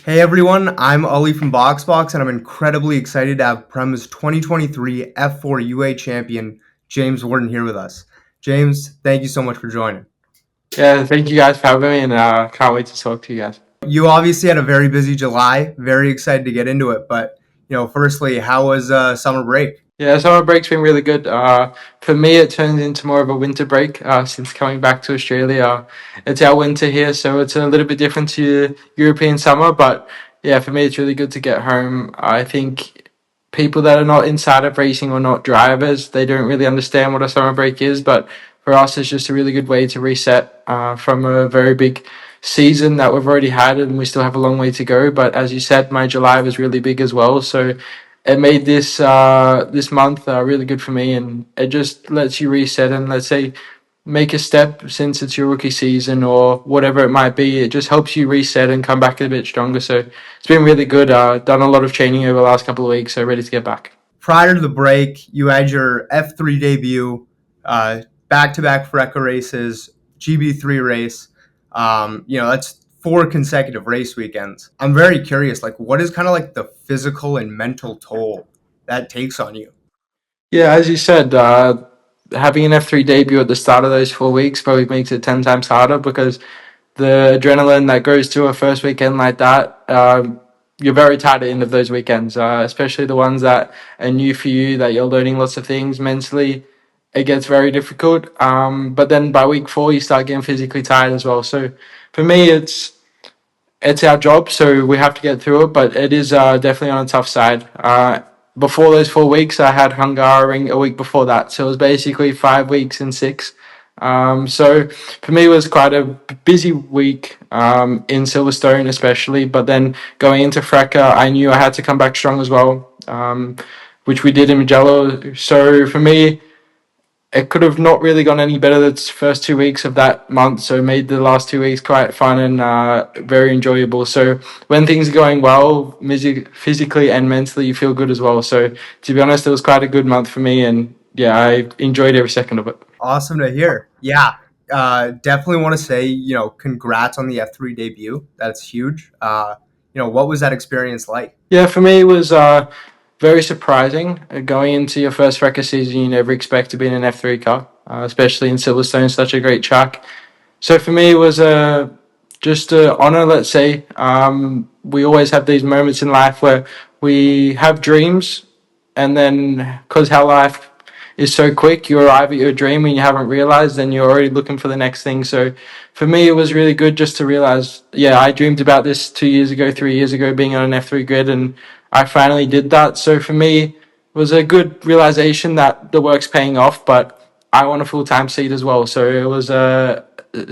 Hey everyone, I'm Ollie from BoxBox, and I'm incredibly excited to have Prema's 2023 F4 UA champion, James Wharton, here with us. James, thank you so much for joining. Yeah, thank you guys for having me, and can't wait to talk to you guys. You obviously had a very busy July, very excited to get into it, but firstly, how was summer break? Yeah, summer break's been really good. For me, it turns into more of a winter break since coming back to Australia. It's our winter here, so it's a little bit different to European summer. But yeah, for me, it's really good to get home. I think people that are not inside of racing or not drivers, they don't really understand what a summer break is. But for us, it's just a really good way to reset from a very big season that we've already had, and we still have a long way to go. But as you said, my July was really big as well, so it made this month really good for me, and it just lets you reset and, let's say, make a step since it's your rookie season or whatever it might be. It just helps you reset and come back a bit stronger. So it's been really good. Done a lot of training over the last couple of weeks, so ready to get back. Prior to the break, you had your F3 debut, back-to-back Prema races, GB3 race. That's four consecutive race weekends. I'm very curious, like, what is kind of like the physical and mental toll that takes on you? Yeah, as you said, having an F3 debut at the start of those 4 weeks probably makes it 10 times harder because the adrenaline that goes to a first weekend like that, you're very tired at the end of those weekends, especially the ones that are new for you, that you're learning lots of things mentally. It gets very difficult. But then by week 4, you start getting physically tired as well. So for me, it's our job, so we have to get through it. But it is definitely on a tough side. Before those 4 weeks, I had Hungaroring a week before that, so it was basically 5 weeks and six. So for me, it was quite a busy week in Silverstone, especially. But then going into Freca, I knew I had to come back strong as well, which we did in Mugello. So for me, it could have not really gone any better the first 2 weeks of that month, so it made the last 2 weeks quite fun and very enjoyable. So when things are going well, physically and mentally, you feel good as well. So to be honest, it was quite a good month for me, and yeah, I enjoyed every second of it. Awesome to hear. Yeah, definitely want to say, congrats on the F3 debut. That's huge. What was that experience like? Yeah, for me, it was very surprising. Going into your first record season, you never expect to be in an F3 car, especially in Silverstone, such a great track. So for me, it was just an honor, let's say. We always have these moments in life where we have dreams, and then because how life is so quick, you arrive at your dream and you haven't realized, and you're already looking for the next thing. So for me, it was really good just to realize, yeah, I dreamed about this 2 years ago, 3 years ago, being on an F3 grid, and I finally did that. So for me, it was a good realization that the work's paying off, but I want a full time seat as well. So it was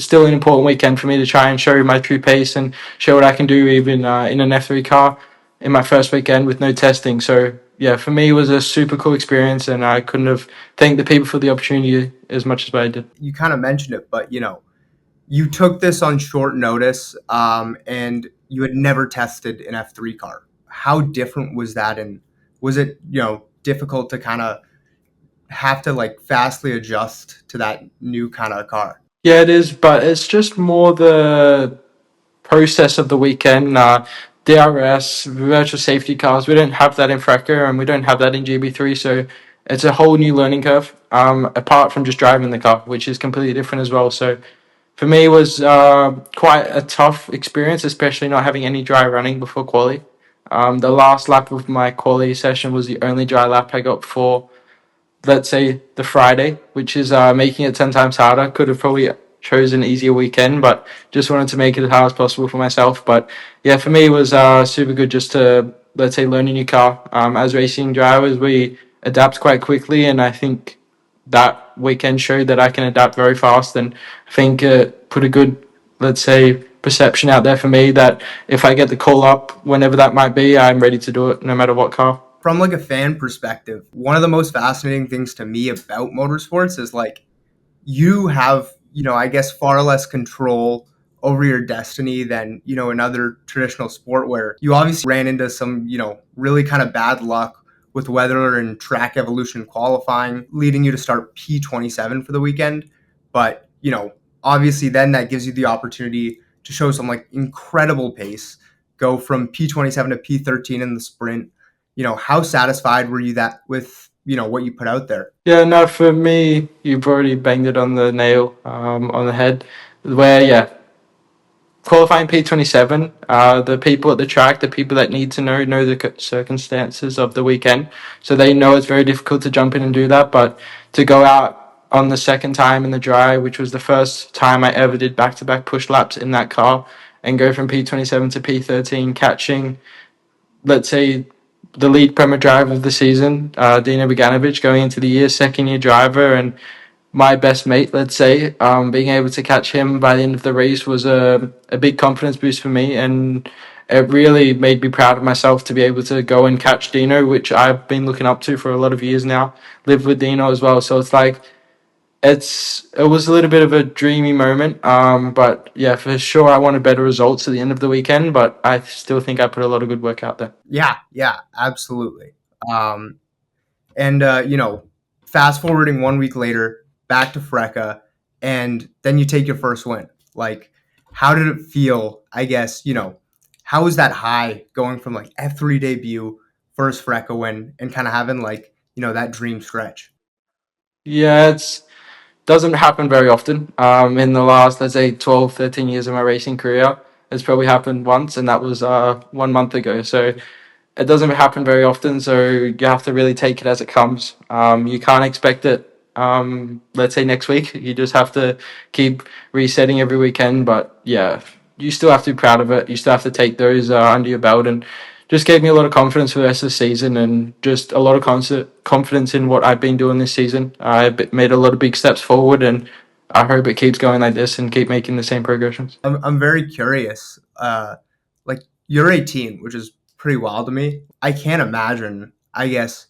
still an important weekend for me to try and show my true pace and show what I can do even in an F3 car in my first weekend with no testing. So yeah, for me it was a super cool experience, and I couldn't have thanked the people for the opportunity as much as I did. You kind of mentioned it, but you took this on short notice, and you had never tested an F3 car. How different was that, and was it difficult to kind of have to like fastly adjust to that new kind of car? Yeah, it is, but it's just more the process of the weekend. DRS, virtual safety cars, we don't have that in Frecker and we don't have that in GB3, so it's a whole new learning curve, apart from just driving the car, which is completely different as well. So for me, it was quite a tough experience, especially not having any dry running before quali. The last lap of my quali session was the only dry lap I got for, let's say, the Friday, which is making it 10 times harder. Could have probably chosen an easier weekend, but just wanted to make it as hard as possible for myself. But yeah, for me, it was super good just to, let's say, learn a new car. As racing drivers, we adapt quite quickly, and I think that weekend showed that I can adapt very fast, and I think put a good, let's say, perception out there for me that if I get the call up, whenever that might be, I'm ready to do it, no matter what car. From like a fan perspective, one of the most fascinating things to me about motorsports is like you have, I guess far less control over your destiny than, another traditional sport where you obviously ran into some, really kind of bad luck with weather and track evolution qualifying, leading you to start P27 for the weekend. But, obviously then that gives you the opportunity to show some like incredible pace, go from P27 to P13 in the sprint. How satisfied were you that with what you put out there? Yeah, no, for me, you've already banged it on the nail, on the head. Where, yeah, qualifying P27, the people at the track, the people that need to know the circumstances of the weekend. So they know it's very difficult to jump in and do that. But to go out on the second time in the dry, which was the first time I ever did back to back push laps in that car, and go from P27 to P13, catching, let's say, the lead Prema driver of the season, Dino Beganovic, going into the year, second year driver, and my best mate, let's say, being able to catch him by the end of the race was a big confidence boost for me. And it really made me proud of myself to be able to go and catch Dino, which I've been looking up to for a lot of years now, lived with Dino as well. So it's like, it was a little bit of a dreamy moment. But yeah, for sure, I wanted better results at the end of the weekend, but I still think I put a lot of good work out there. Yeah, yeah, absolutely. Um, and fast forwarding 1 week later, back to Freca, and then you take your first win. Like, how did it feel? I guess how was that high going from like F3 debut, first Freca win, and kind of having like that dream stretch? Yeah, it's doesn't happen very often. In the last, let's say, 12, 13 years of my racing career, it's probably happened once, and that was 1 month ago. So it doesn't happen very often. So you have to really take it as it comes. You can't expect it, let's say, next week. You just have to keep resetting every weekend. But yeah, you still have to be proud of it. You still have to take those under your belt, and just gave me a lot of confidence for the rest of the season, and just a lot of confidence in what I've been doing this season. I made a lot of big steps forward, and I hope it keeps going like this and keep making the same progressions. I'm very curious. Like, you're 18, which is pretty wild to me. I can't imagine, I guess,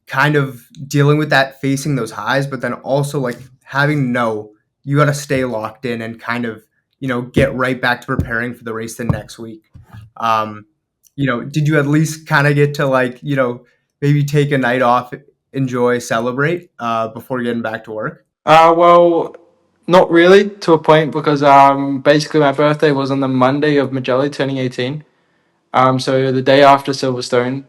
kind of dealing with that, facing those highs, but then also like having to know you got to stay locked in and kind of, get right back to preparing for the race the next week. Um, did you at least kind of get to like, maybe take a night off, enjoy, celebrate before getting back to work? Well, not really to a point because basically my birthday was on the Monday of Magellan turning 18. So the day after Silverstone,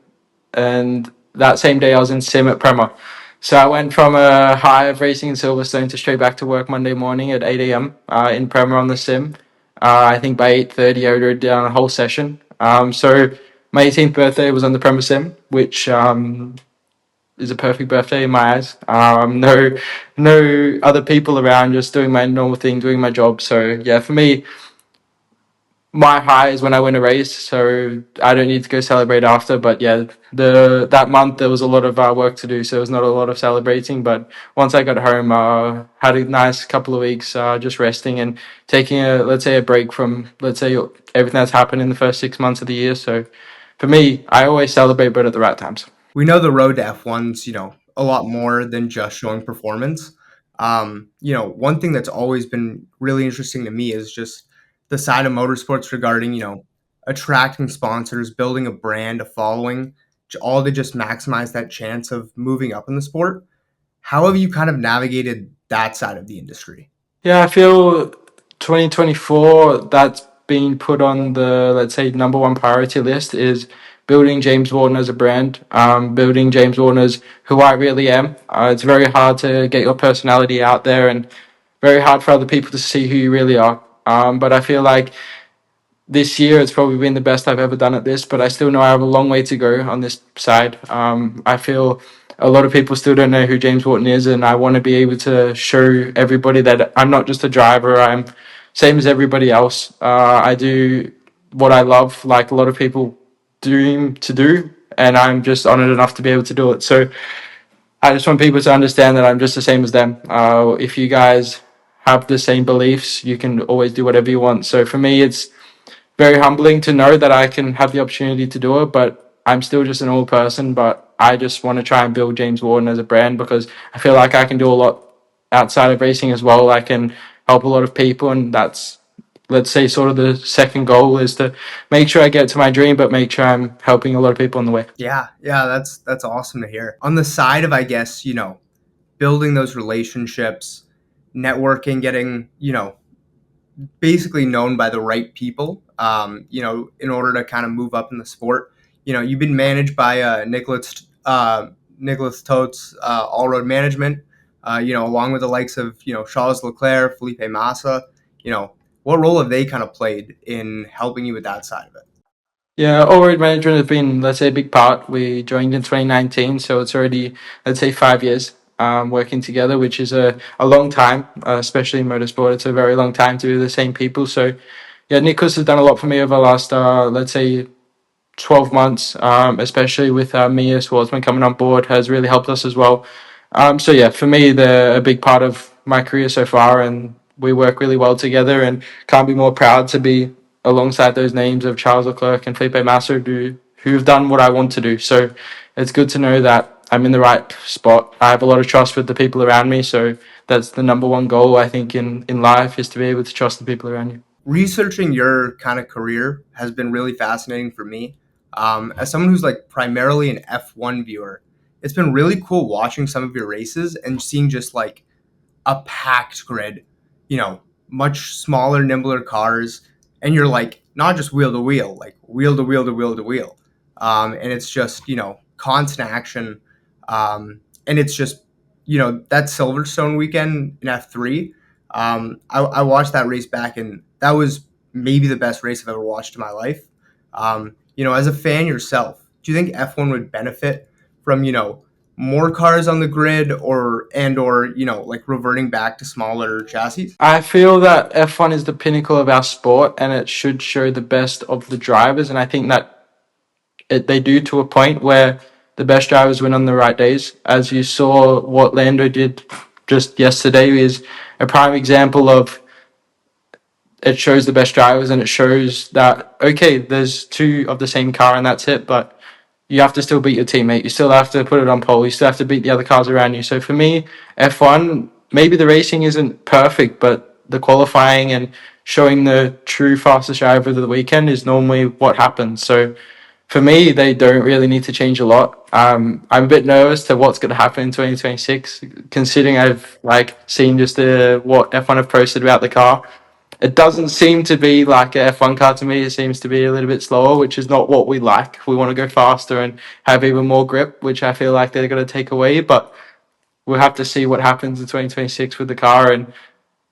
and that same day I was in sim at Prema. So I went from a high of racing in Silverstone to straight back to work Monday morning at 8 a.m. In Prema on the sim. I think by 8:30 I rode down a whole session. So my 18th birthday was on the Prema sim, which is a perfect birthday in my eyes. No other people around, just doing my normal thing, doing my job. So yeah, for me, my high is when I win a race, so I don't need to go celebrate after. But yeah, the that month there was a lot of work to do, so there was not a lot of celebrating. But once I got home, had a nice couple of weeks just resting and taking a, let's say, a break from, let's say, everything that's happened in the first 6 months of the year. So for me, I always celebrate, but at the right times. We know the road to F1's, a lot more than just showing performance. One thing that's always been really interesting to me is just the side of motorsports regarding, attracting sponsors, building a brand, a following, all to just maximize that chance of moving up in the sport. How have you kind of navigated that side of the industry? Yeah, I feel 2024 that's been put on the, let's say, number one priority list is building James Wharton as a brand, building James Wharton as who I really am. It's very hard to get your personality out there and very hard for other people to see who you really are. But I feel like this year it's probably been the best I've ever done at this, but I still know I have a long way to go on this side. I feel a lot of people still don't know who James Wharton is, and I want to be able to show everybody that I'm not just a driver. I'm same as everybody else. I do what I love, like a lot of people dream to do, and I'm just honored enough to be able to do it. So I just want people to understand that I'm just the same as them. If you guys have the same beliefs, you can always do whatever you want. So for me, it's very humbling to know that I can have the opportunity to do it, but I'm still just an old person. But I just want to try and build James Warden as a brand because I feel like I can do a lot outside of racing as well. I can help a lot of people, and that's, let's say, sort of the second goal is to make sure I get to my dream, but make sure I'm helping a lot of people on the way. Yeah, yeah, that's awesome to hear. On the side of, I guess, building those relationships, networking, getting, basically known by the right people. in order to kind of move up in the sport. You've been managed by Nicholas Totes All Road Management, along with the likes of, Charles Leclerc, Felipe Massa. What role have they kind of played in helping you with that side of it? Yeah, all road management has been, let's say, a big part. We joined in 2019, so it's already, let's say, 5 years working together, which is a long time, especially in motorsport. It's a very long time to be the same people. So, yeah, Nicholas has done a lot for me over the last, let's say, 12 months, especially with Mia Schwartzman coming on board, has really helped us as well. So yeah, for me, they're a big part of my career so far, and we work really well together. And can't be more proud to be alongside those names of Charles Leclerc and Felipe Massa, who've done what I want to do. So it's good to know that I'm in the right spot. I have a lot of trust with the people around me, so that's the number one goal I think in life, is to be able to trust the people around you. Researching your kind of career has been really fascinating for me. As someone who's like primarily an F1 viewer, it's been really cool watching some of your races and seeing just like a packed grid, you know, much smaller, nimbler cars, and you're like not just wheel to wheel, like wheel to wheel to wheel to wheel, and it's just constant action, and it's just that Silverstone weekend in F3. I watched that race back, and that was maybe the best race I've ever watched in my life. As a fan yourself, do you think F1 would benefit from more cars on the grid, or like reverting back to smaller chassis? I feel that F1 is the pinnacle of our sport, and it should show the best of the drivers. And I think that they do, to a point where the best drivers win on the right days. As you saw what Lando did just yesterday, is a prime example of, it shows the best drivers, and it shows that, okay, there's two of the same car and that's it, but you have to still beat your teammate. You still have to put it on pole. You still have to beat the other cars around you. So for me, F1, maybe the racing isn't perfect, but the qualifying and showing the true fastest driver of the weekend is normally what happens. So for me, they don't really need to change a lot. I'm a bit nervous to what's going to happen in 2026, considering I've seen just what F1 have posted about the car. It doesn't seem to be like a F1 car to me. It seems to be a little bit slower, which is not what we like. We want to go faster and have even more grip, which I feel like they're going to take away. But we'll have to see what happens in 2026 with the car. And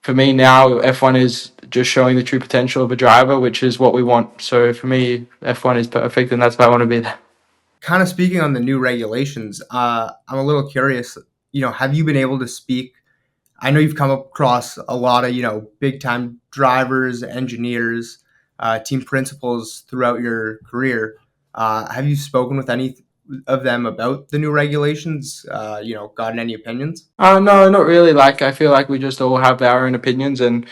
for me now, F1 is just showing the true potential of a driver, which is what we want. So for me, F1 is perfect, and that's why I want to be there. Kind of speaking on the new regulations, I'm a little curious. Have you been able to speak? I know you've come across a lot of big time drivers, engineers, team principals throughout your career. Have you spoken with any of them about the new regulations? Gotten any opinions? No, not really. I feel like we just all have our own opinions, and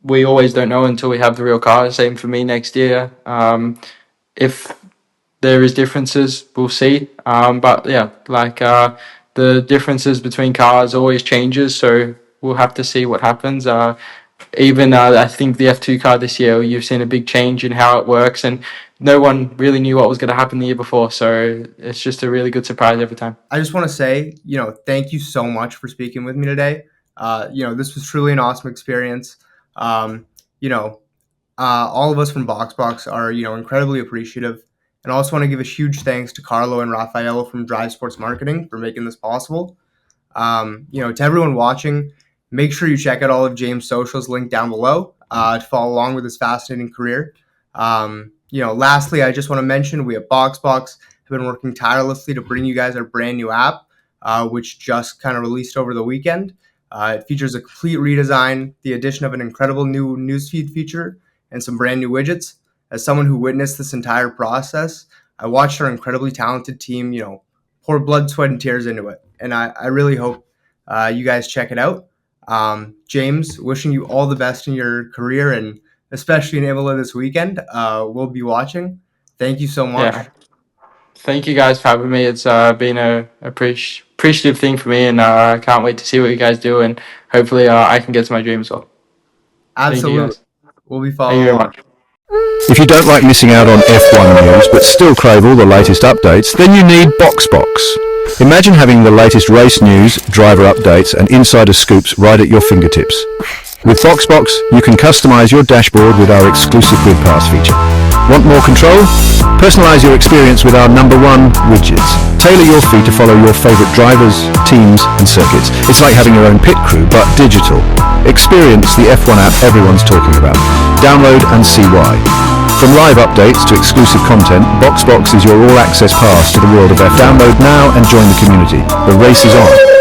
we always don't know until we have the real car. Same for me next year. If there is differences, we'll see. But yeah, the differences between cars always changes, so we'll have to see what happens. Even I think the F2 car this year, you've seen a big change in how it works, and no one really knew what was going to happen the year before. So it's just a really good surprise every time. I just want to say, thank you so much for speaking with me today. This was truly an awesome experience. Um, you know, all of us from VoxBox are, incredibly appreciative. And I also want to give a huge thanks to Carlo and Raffaello from Drive Sports Marketing for making this possible. To everyone watching, make sure you check out all of James' socials linked down below to follow along with his fascinating career. Lastly, I just want to mention we at VoxBox have been working tirelessly to bring you guys our brand new app, which just kind of released over the weekend. It features a complete redesign, the addition of an incredible new newsfeed feature, and some brand new widgets. As someone who witnessed this entire process, I watched our incredibly talented team, pour blood, sweat, and tears into it. And I really hope you guys check it out. James, wishing you all the best in your career, and especially in Imola this weekend. We'll be watching. Thank you so much. Yeah. Thank you guys for having me. It's been a appreciative thing for me, and I can't wait to see what you guys do, and hopefully I can get to my dream as well. Thank you Absolutely. guys. We'll be Thank you following very along. much. If you don't like missing out on F1 news but still crave all the latest updates, then you need BoxBox. Imagine having the latest race news, driver updates and insider scoops right at your fingertips. With VoxBox, you can customize your dashboard with our exclusive Grid Pass feature. Want more control? Personalize your experience with our number one, widgets. Tailor your feed to follow your favorite drivers, teams, and circuits. It's like having your own pit crew, but digital. Experience the F1 app everyone's talking about. Download and see why. From live updates to exclusive content, VoxBox is your all-access pass to the world of F1. Download now and join the community. The race is on.